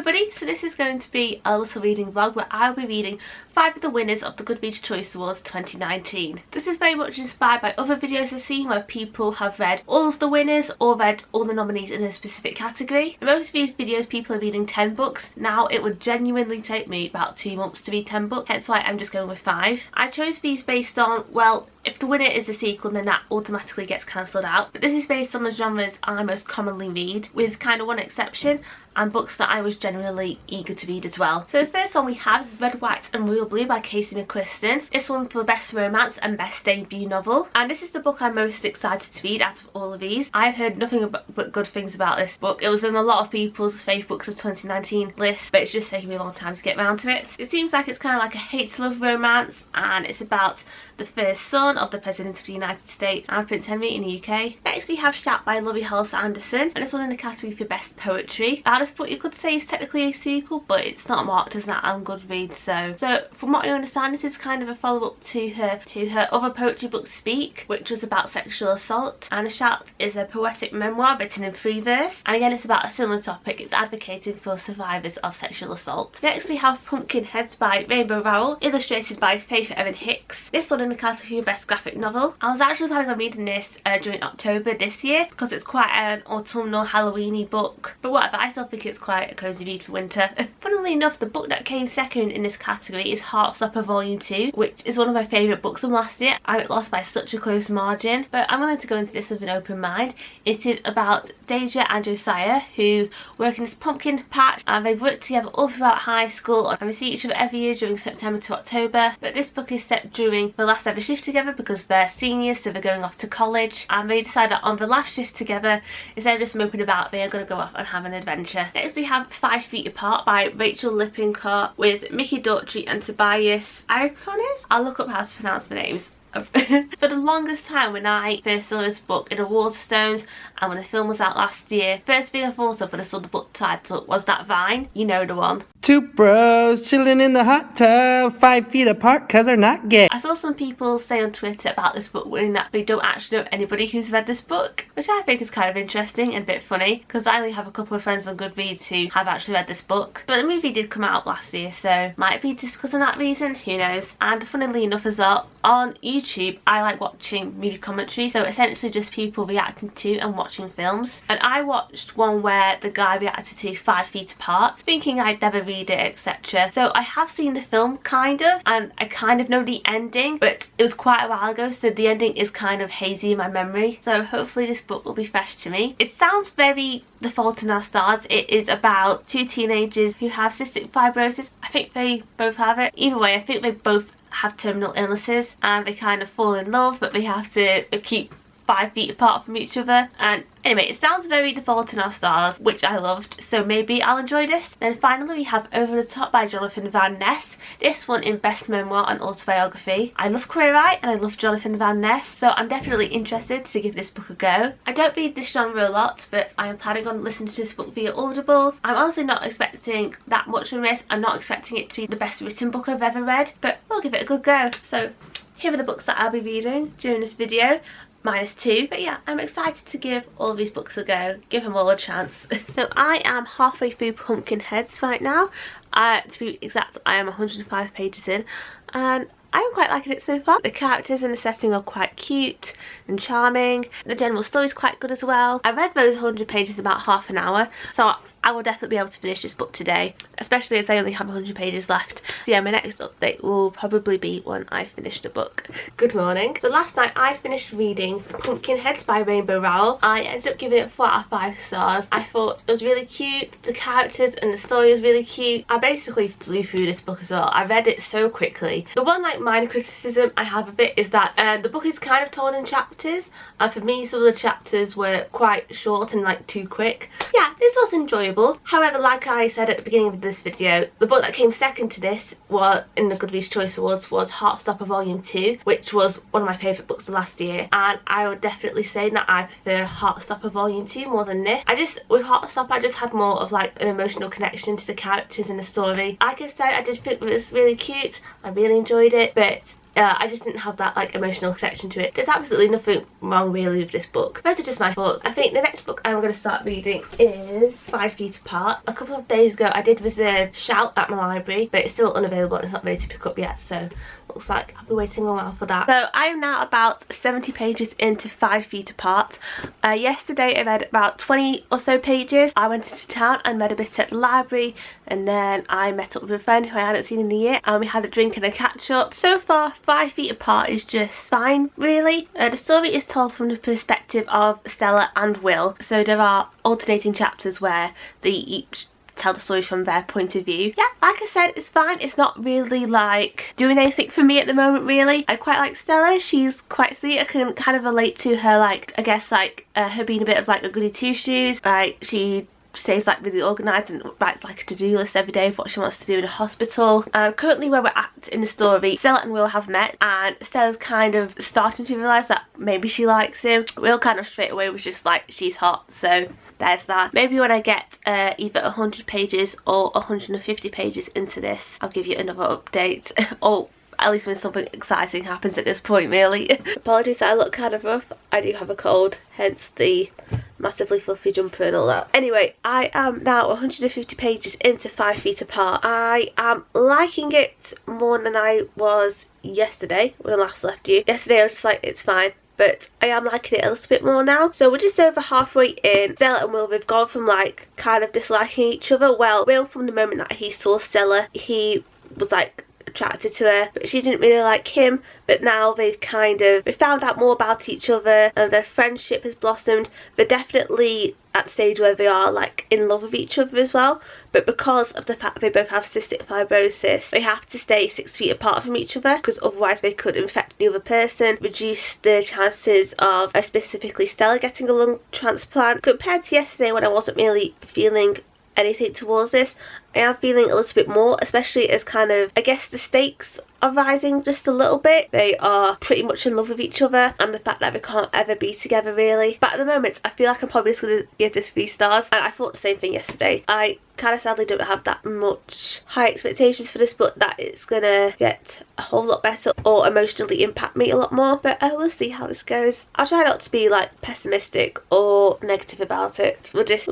everybody, so this is going to be a little reading vlog where I'll be reading 5 of the winners of the Goodreads Choice Awards 2019. This is very much inspired by other videos I've seen where people have read all of the winners or read all the nominees in a specific category. In most of these videos people are reading 10 books. Now it would genuinely take me about 2 months to read 10 books, hence why I'm just going with 5. I chose these based on, well, if the winner is a sequel then that automatically gets cancelled out. But this is based on the genres I most commonly read, with kind of one exception, and books that I was generally eager to read as well. So the first one we have is Red, White and Royal Blue by Casey McQuiston. This one for Best Romance and Best Debut Novel. And this is the book I'm most excited to read out of all of these. I've heard nothing but good things about this book. It was in a lot of people's fave books of 2019 list, but it's just taken me a long time to get around to it. It seems like it's kind of like a hate-to-love romance, and it's about the first son of the President of the United States and Prince Henry in the UK. Next we have Shout by Laurie Halse Anderson, and this one in the category for Best Poetry. Now this book you could say is technically a sequel, but it's not marked as that on Goodreads, so from what I understand this is kind of a follow-up to her other poetry book Speak, which was about sexual assault, and Shout is a poetic memoir written in free verse, and again it's about a similar topic. It's advocating for survivors of sexual assault. Next we have Pumpkin Heads by Rainbow Rowell, illustrated by Faith Erin Hicks. This one in the category of Best Graphic Novel. I was actually planning on reading this during October this year because it's quite an autumnal Halloweeny book, but whatever, I still think it's quite a cosy read for winter. Funnily enough, the book that came second in this category is Heartstopper Volume 2, which is one of my favourite books from last year, and it lost by such a close margin, but I'm willing to go into this with an open mind. It is about Deja and Josiah, who work in this pumpkin patch, and they've worked together all throughout high school and we see each other every year during September to October, but this book is set during the last ever shift together because they're seniors, so they're going off to college, and they decide that on the last shift together, instead of just moping about, they are going to go off and have an adventure. Next we have 5 Feet Apart by Rachel Lippincott with Mickey Daughtry and Tobias Arikonis. I'll look up how to pronounce the names. For the longest time when I first saw this book in the Waterstones and when the film was out last year, first thing I thought of when I saw the book title was that Vine, you know the one. 2 bros chilling in the hot tub, 5 feet apart cause they're not gay. I saw some people say on Twitter about this book in that they don't actually know anybody who's read this book, which I think is kind of interesting and a bit funny because I only have a couple of friends on Goodreads who have actually read this book. But the movie did come out last year, so might be just because of that reason, who knows. And funnily enough as well, on YouTube I like watching movie commentary, so essentially just people reacting to and watching films, and I watched one where the guy reacted to 5 Feet Apart, thinking I'd never read it, etc. So I have seen the film kind of, and I kind of know the ending, but it was quite a while ago, so the ending is kind of hazy in my memory, so hopefully this book will be fresh to me. It sounds very The Fault in Our Stars. It is about 2 teenagers who have cystic fibrosis. I think they both have it. Either way, I think they both have terminal illnesses and they kind of fall in love, but they have to keep 5 feet apart from each other. And anyway, it sounds very The Fault in Our Stars, which I loved, so maybe I'll enjoy this. Then finally we have Over the Top by Jonathan Van Ness. This one in Best Memoir and Autobiography. I love Queer Eye and I love Jonathan Van Ness, so I'm definitely interested to give this book a go. I don't read this genre a lot, but I am planning on listening to this book via Audible. I'm also not expecting that much from this. I'm not expecting it to be the best written book I've ever read, but I'll give it a good go. So here are the books that I'll be reading during this video. -2, but yeah, I'm excited to give all these books a go, give them all a chance. So I am halfway through Pumpkin Heads right now. To be exact, I am 105 pages in, and I'm quite liking it so far. The characters and the setting are quite cute and charming. The general story is quite good as well. I read those 100 pages in about half an hour, so I will definitely be able to finish this book today, especially as I only have 100 pages left. So yeah, my next update will probably be when I finish the book. Good morning. So last night I finished reading Pumpkin Heads by Rainbow Rowell. I ended up giving it 4 out of 5 stars. I thought it was really cute, the characters and the story was really cute. I basically flew through this book as well. I read it so quickly. The one like minor criticism I have of it is that the book is kind of told in chapters, and for me some of the chapters were quite short and like too quick. Yeah, this was enjoyable. However, like I said at the beginning of this video, the book that came second to this was in the Goodreads Choice Awards was Heartstopper Volume 2, which was one of my favourite books of last year, and I would definitely say that I prefer Heartstopper Volume 2 more than this. With Heartstopper I just had more of like an emotional connection to the characters and the story. Like I said, I did think it was really cute, I really enjoyed it, but I just didn't have that like emotional connection to it. There's absolutely nothing wrong really with this book. Those are just my thoughts. I think the next book I'm going to start reading is 5 Feet Apart. A couple of days ago I did reserve Shout at my library, but it's still unavailable and it's not ready to pick up yet, so looks like I'll be waiting a while for that. So I am now about 70 pages into 5 Feet Apart. Yesterday I read about 20 or so pages. I went into town and read a bit at the library, and then I met up with a friend who I hadn't seen in a year and we had a drink and a catch up. So far 5 Feet Apart is just fine really. The story is told from the perspective of Stella and Will, so there are alternating chapters where they each tell the story from their point of view. Yeah, like I said, it's fine. It's not really like doing anything for me at the moment really. I quite like Stella. She's quite sweet. I can kind of relate to her, like I guess like her being a bit of like a goody two shoes. Like she stays like really organised and writes like a to-do list every day of what she wants to do in a hospital. Currently where we're at in the story, Stella and Will have met and Stella's kind of starting to realise that maybe she likes him. Will kind of straight away was just like, she's hot, so there's that. Maybe when I get either 100 pages or 150 pages into this, I'll give you another update. Or at least when something exciting happens at this point really. Apologies that I look kind of rough. I do have a cold, hence the massively fluffy jumper and all that. Anyway, I am now 150 pages into 5 Feet Apart. I am liking it more than I was yesterday when I last left you. Yesterday I was just like, it's fine. But I am liking it a little bit more now. So we're just over halfway in. Stella and Will, they've gone from like kind of disliking each other. Well, Will, from the moment that he saw Stella, he was like attracted to her, but she didn't really like him. But now they've found out more about each other and their friendship has blossomed. They're definitely at the stage where they are like in love with each other as well, but because of the fact they both have cystic fibrosis, they have to stay 6 feet apart from each other because otherwise they could infect the other person, reduce the chances of specifically Stella getting a lung transplant. Compared to yesterday when I wasn't really feeling anything towards this, I am feeling a little bit more, especially as kind of, I guess the stakes are rising just a little bit. They are pretty much in love with each other and the fact that they can't ever be together really. But at the moment I feel like I'm probably just going to give this 3 stars, and I thought the same thing yesterday. I kind of sadly don't have that much high expectations for this book that it's gonna get a whole lot better or emotionally impact me a lot more, but I will see how this goes. I'll try not to be like pessimistic or negative about it. We'll just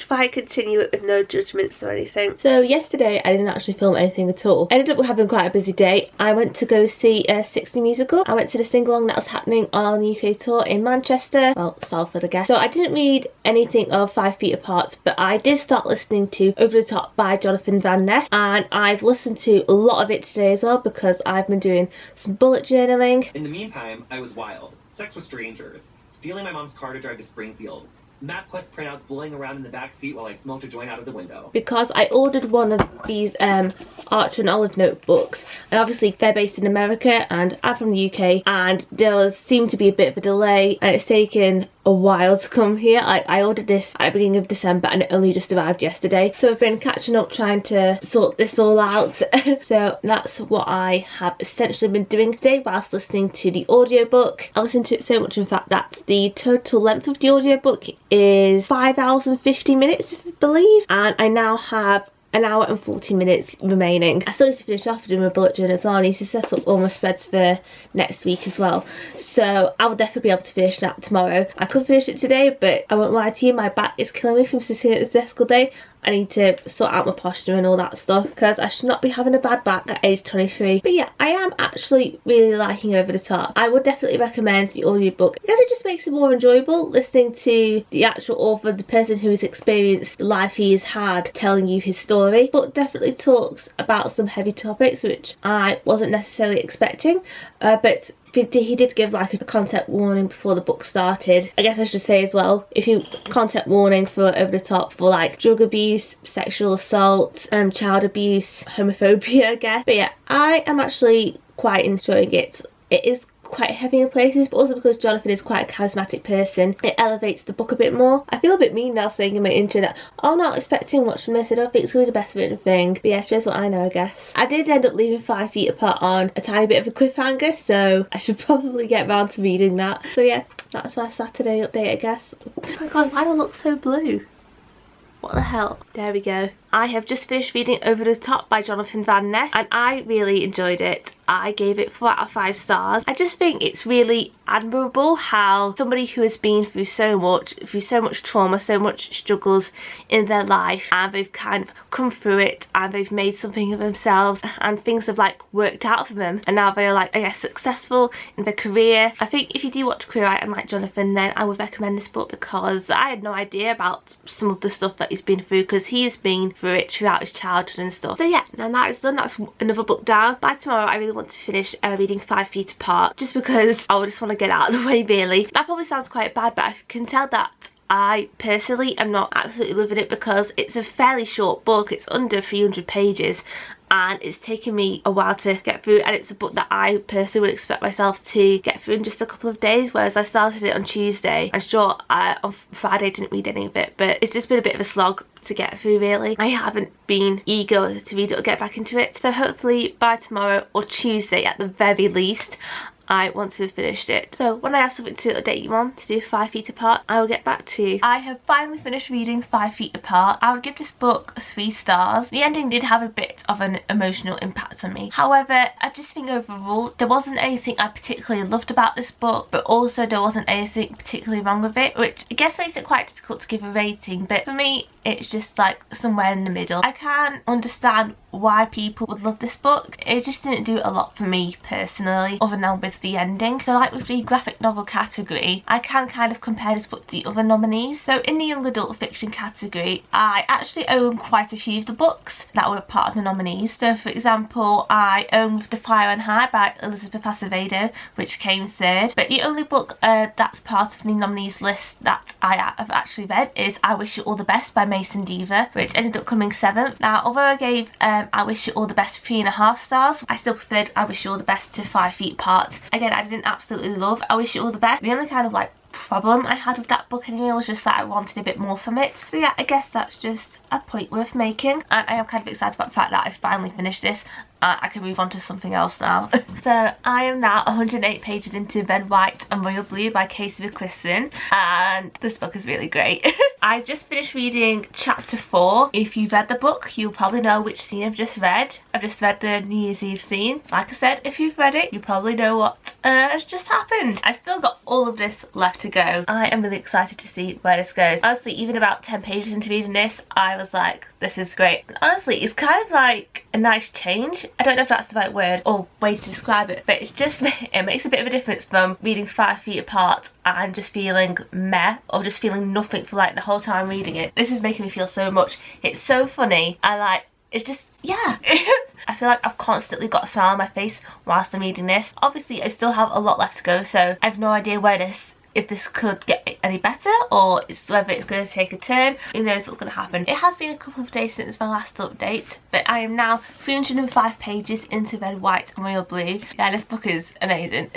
try and continue it with no judgments or anything. So yesterday I didn't actually film anything at all. I ended up having quite a busy day. I went to go see a 60 musical. I went to the sing-along that was happening on the UK tour in Manchester, well Salford I guess. So I didn't read anything of 5 Feet Apart, but I did start listening to Over the Top by Jonathan Van Ness, and I've listened to a lot of it today as well because I've been doing some bullet journaling. In the meantime, I was wild. Sex with strangers. Stealing my mom's car to drive to Springfield. MapQuest printouts blowing around in the back seat while I smoked a joint out of the window. Because I ordered one of these Archer and Olive notebooks, and obviously they're based in America and I'm from the UK, and there seemed to be a bit of a delay and it's taken a while to come here. I ordered this at the beginning of December and it only just arrived yesterday, so I've been catching up trying to sort this all out. So that's what I have essentially been doing today whilst listening to the audiobook. I listened to it so much in fact that the total length of the audiobook is 5 hours and 50 minutes I believe, and I now have an hour and 40 minutes remaining. I still need to finish off doing my bullet journal as well. I need to set up all my spreads for next week as well, so I will definitely be able to finish that tomorrow. I could finish it today, but I won't lie to you, my back is killing me from sitting at this desk all day. I need to sort out my posture and all that stuff because I should not be having a bad back at age 23. But yeah, I am actually really liking Over the Top. I would definitely recommend the audiobook because it just makes it more enjoyable listening to the actual author, the person who has experienced the life he has had, telling you his story. But definitely talks about some heavy topics which I wasn't necessarily expecting, but he did give like a content warning before the book started. I guess I should say as well, if you content warning for Over the Top for like drug abuse, sexual assault, child abuse, homophobia I guess. But yeah, I am actually quite enjoying it. It is quite heavy in places, but also because Jonathan is quite a charismatic person, it elevates the book a bit more. I feel a bit mean now saying in my intro that I'm not expecting much from this, I don't think it's going to be the best written thing, but yeah, shows what I know I guess. I did end up leaving 5 Feet Apart on a tiny bit of a cliffhanger, so I should probably get round to reading that. So yeah, that's my Saturday update I guess. Oh my god, why do I look so blue? What the hell? There we go. I have just finished reading Over the Top by Jonathan Van Ness, and I really enjoyed it. I gave it 4 out of 5 stars. I just think it's really admirable how somebody who has been through so much trauma, so much struggles in their life, and they've kind of come through it and they've made something of themselves and things have like worked out for them, and now they're like, I guess, successful in their career. I think if you do want to queer write and like Jonathan, then I would recommend this book, because I had no idea about some of the stuff that he's been through, because he has been through it throughout his childhood and stuff. So yeah, now that is done, that's another book down. By tomorrow I really want to finish reading 5 Feet Apart, just because I just want to get out of the way really. That probably sounds quite bad, but I can tell that I personally am not absolutely loving it, because it's a fairly short book. It's under 300 pages and it's taken me a while to get through, and it's a book that I personally would expect myself to get through in just a couple of days, whereas I started it on Tuesday and sure, on Friday I didn't read any of it, but it's just been a bit of a slog to get through really. I haven't been eager to read it or get back into it, so hopefully by tomorrow or Tuesday at the very least I want to have finished it. So when I have something to update you on to do 5 Feet Apart, I will get back to you. I have finally finished reading 5 Feet Apart. I would give this book 3 stars. The ending did have a bit of an emotional impact on me. However, I just think overall there wasn't anything I particularly loved about this book, but also there wasn't anything particularly wrong with it, which I guess makes it quite difficult to give a rating, but for me it's just like somewhere in the middle. I can't understand why people would love this book. It just didn't do a lot for me personally, other than with the ending. So like with the graphic novel category, I can kind of compare this book to the other nominees. So in the young adult fiction category, I actually own quite a few of the books that were part of the nominees. So for example, I own With the Fire on High by Elizabeth Acevedo, which came 3rd, but the only book that's part of the nominees list that I have actually read is I Wish You All the Best by Mason Deaver, which ended up coming 7th. Now although I gave I Wish You All the Best 3.5 stars, I still preferred I Wish You All the Best to 5 Feet Apart. Again, I didn't absolutely love I Wish You All the Best. The only kind of like problem I had with that book anyway was just that I wanted a bit more from it. So yeah, I guess that's just a point worth making, and I am kind of excited about the fact that I finally finished this. I can move on to something else now. So I am now 108 pages into Red, White and Royal Blue by Casey McQuiston, and this book is really great. I've just finished reading chapter 4. If you've read the book, you'll probably know which scene I've just read. I've just read the New Year's Eve scene. Like I said, if you've read it, you probably know what has just happened. I've still got all of this left to go. I am really excited to see where this goes. Honestly, even about 10 pages into reading this, I was like, this is great. And honestly, it's kind of like a nice change. I don't know if that's the right word or way to describe it, but it's just, it makes a bit of a difference from reading 5 Feet Apart and just feeling meh, or just feeling nothing for like the whole time reading it. This is making me feel so much. It's so funny. I like, it's just, yeah. I feel like I've constantly got a smile on my face whilst I'm reading this. Obviously, I still have a lot left to go, so I have no idea if this could get any better, or whether it's going to take a turn. Who knows what's going to happen. It has been a couple of days since my last update, but I am now 305 pages into Red, White and Royal Blue. Yeah, this book is amazing.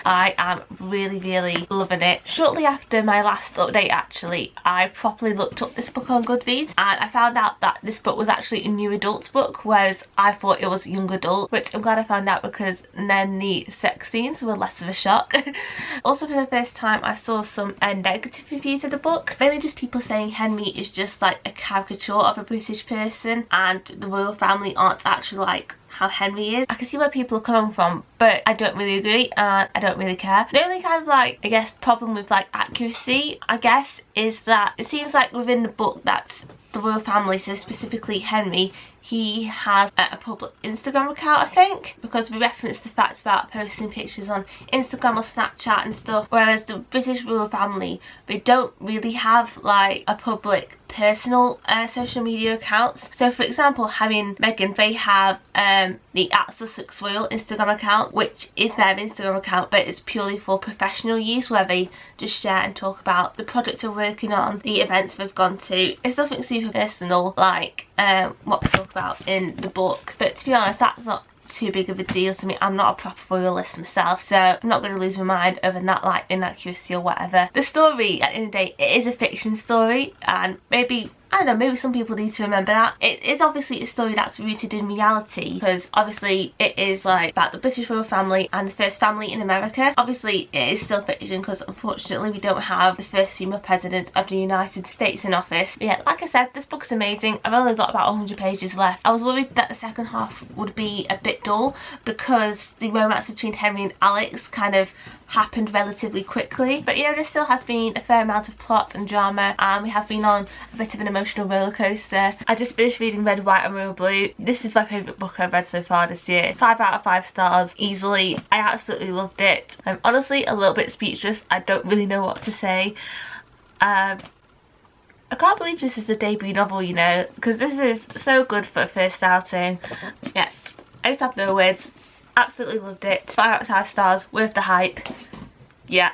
I am really, really loving it. Shortly after my last update actually, I properly looked up this book on Goodreads, and I found out that this book was actually a new adult book, whereas I thought it was young adult, which I'm glad I found out, because then the sex scenes were less of a shock. Also, for the first time I saw some negative reviews of the book, mainly just people saying Henry is just like a caricature of a British person and the royal family aren't actually like how Henry is. I can see where people are coming from, but I don't really agree and I don't really care. The only kind of like, I guess, problem with like accuracy, I guess, is that it seems like within the book that the royal family, so specifically Henry, he has a public Instagram account, I think, because we referenced the fact about posting pictures on Instagram or Snapchat and stuff, whereas the British royal family, they don't really have like a public personal social media accounts. So for example, Harry and Meghan, they have the @Sussex Royal Instagram account, which is their Instagram account, but it's purely for professional use, where they just share and talk about the projects they're working on, the events they've gone to. It's nothing super personal like what we talk about in the book, but to be honest, that's not too big of a deal to me. I'm not a proper royalist myself, so I'm not going to lose my mind over that like inaccuracy or whatever. The story, at the end of the day, it is a fiction story, and maybe I don't know, maybe some people need to remember that. It is obviously a story that's rooted in reality, because obviously it is like about the British royal family and the first family in America. Obviously it is still fiction because unfortunately we don't have the first female president of the United States in office. But yeah, like I said, this book's amazing. I've only got about 100 pages left. I was worried that the second half would be a bit dull because the romance between Henry and Alex kind of happened relatively quickly, but you know, there still has been a fair amount of plot and drama, and we have been on a bit of an emotional roller coaster. I just finished reading Red, White and Royal Blue. This is my favourite book I've read so far this year. 5 out of 5 stars easily. I absolutely loved it. I'm honestly a little bit speechless. I don't really know what to say. I can't believe this is a debut novel, you know, because this is so good for a first outing. Yeah, I just have no words. Absolutely loved it. 5 out of 5 stars, worth the hype. Yeah.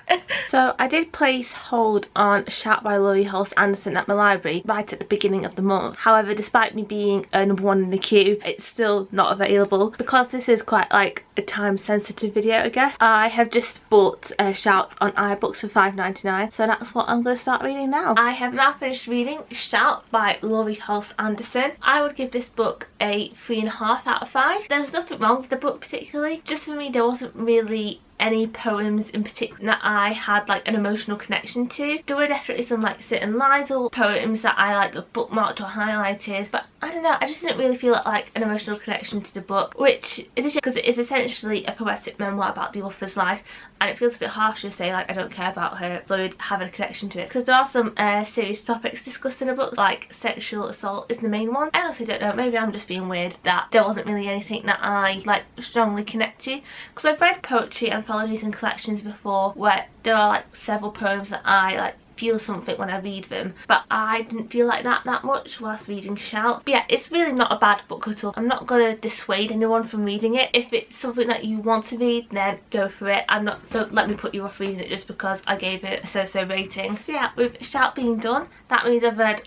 So I did place hold on Shout by Laurie Halse Anderson at my library right at the beginning of the month. However, despite me being #1 in the queue, it's still not available because this is quite like a time sensitive video, I guess. I have just bought Shout on iBooks for $5.99, so that's what I'm going to start reading now. I have now finished reading Shout by Laurie Halse Anderson. I would give this book a 3.5 out of 5. There's nothing wrong with the book particularly. Just for me, there wasn't really any poems in particular that I had like an emotional connection to. There were definitely some like certain lines or poems that I like bookmarked or highlighted, but I don't know, I just didn't really feel like an emotional connection to the book, which is a shame because it is essentially a poetic memoir about the author's life, and it feels a bit harsh to say like I don't care about her, so I'd have a connection to it, because there are some serious topics discussed in the book, like sexual assault is the main one. I also don't know, maybe I'm just being weird that there wasn't really anything that I like strongly connect to, because I've read poetry anthologies and collections before where there are like several poems that I like feel something when I read them, but I didn't feel like that much whilst reading Shout. But yeah, it's really not a bad book at all. I'm not gonna dissuade anyone from reading it. If it's something that you want to read, then go for it. Don't let me put you off reading it just because I gave it a so-so rating. So yeah, with Shout being done, that means I've read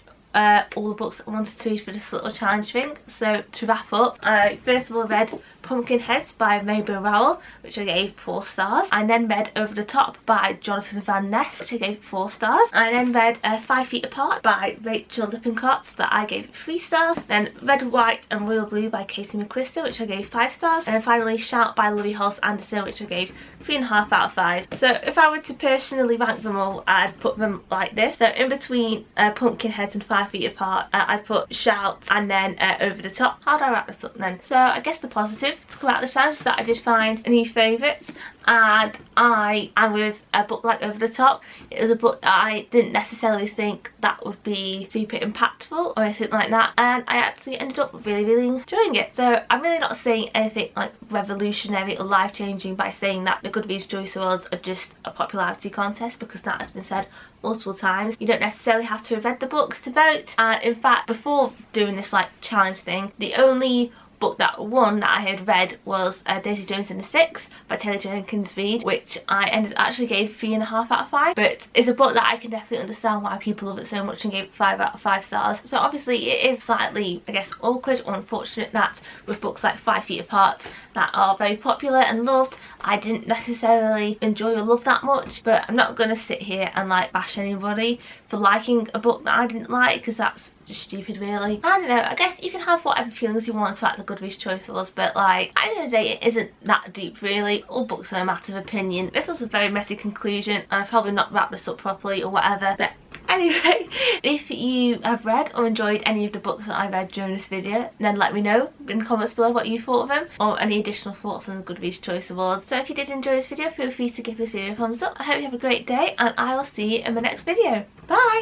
all the books I wanted to read for this little challenge thing. So to wrap up, I first of all read Pumpkinheads by Mabel Rowell, which I gave 4 stars. I then read Over the Top by Jonathan Van Ness, which I gave 4 stars. I then read 5 Feet Apart by Rachel Lippincott, that I gave 3 stars. Then Red, White and Royal Blue by Casey McQuiston, which I gave 5 stars. And then finally Shout by Laurie Halse Anderson, which I gave 3.5 out of 5. So if I were to personally rank them all, I'd put them like this. So in between Pumpkinheads and 5 Feet Apart, I'd put Shout and then Over the Top. How do I wrap this up then? So I guess the positive to come out of the challenge is that I did find a new favourite, and I am with a book like Over the Top. It was a book that I didn't necessarily think that would be super impactful or anything like that, and I actually ended up really enjoying it. So I'm really not saying anything like revolutionary or life-changing by saying that the Goodreads Choice Awards are just a popularity contest, because that has been said multiple times. You don't necessarily have to have read the books to vote, and in fact before doing this like challenge thing, the only book that won that I had read was Daisy Jones and the Six by Taylor Jenkins Reid, which I actually gave 3.5 out of 5, but it's a book that I can definitely understand why people love it so much and gave it 5 out of 5 stars. So obviously it is slightly, I guess, awkward or unfortunate that with books like 5 Feet Apart that are very popular and loved, I didn't necessarily enjoy or love that much. But I'm not going to sit here and like bash anybody for liking a book that I didn't like, because that's just stupid really. I don't know, I guess you can have whatever feelings you want about the Goodreads Choice Awards, but like at the end of the day it isn't that deep really. All books are a matter of opinion. This was a very messy conclusion and I've probably not wrapped this up properly or whatever, but anyway, if you have read or enjoyed any of the books that I read during this video, then let me know in the comments below what you thought of them, or any additional thoughts on the Goodreads Choice Awards. So if you did enjoy this video, feel free to give this video a thumbs up. I hope you have a great day, and I will see you in my next video. Bye!